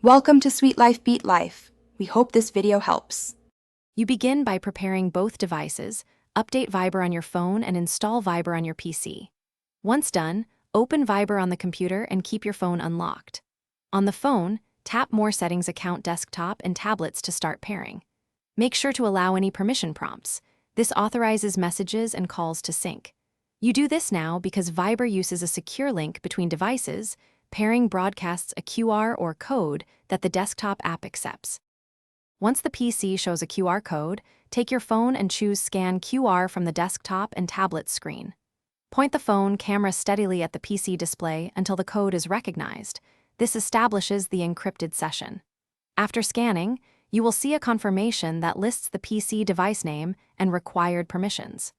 Welcome to Sweet Life Beat Life. We hope this video helps. You begin by preparing both devices, update Viber on your phone and install Viber on your PC. Once done, open Viber on the computer and keep your phone unlocked. On the phone, tap More Settings Account Desktop and Tablets to start pairing. Make sure to allow any permission prompts. This authorizes messages and calls to sync. You do this now because Viber uses a secure link between devices. Pairing broadcasts a QR or code that the desktop app accepts. Once the PC shows a QR code, take your phone and choose Scan QR from the desktop and tablet screen. Point the phone camera steadily at the PC display until the code is recognized. This establishes the encrypted session. After scanning, you will see a confirmation that lists the PC device name and required permissions.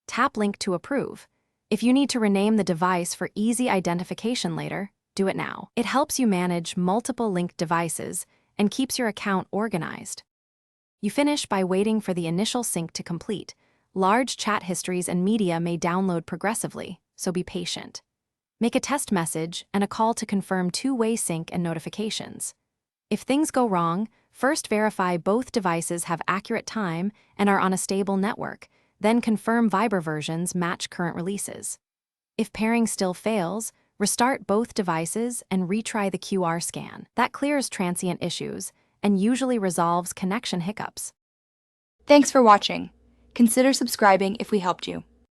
Tap Link to approve. If you need to rename the device for easy identification later, do it now. It helps you manage multiple linked devices and keeps your account organized. You finish by waiting for the initial sync to complete. Large chat histories and media may download progressively, so be patient. Make a test message and a call to confirm two-way sync and notifications. If things go wrong, first verify both devices have accurate time and are on a stable network, then confirm Viber versions match current releases. If pairing still fails, restart both devices and retry the QR scan. That clears transient issues and usually resolves connection hiccups. Thanks for watching. Consider subscribing if we helped you.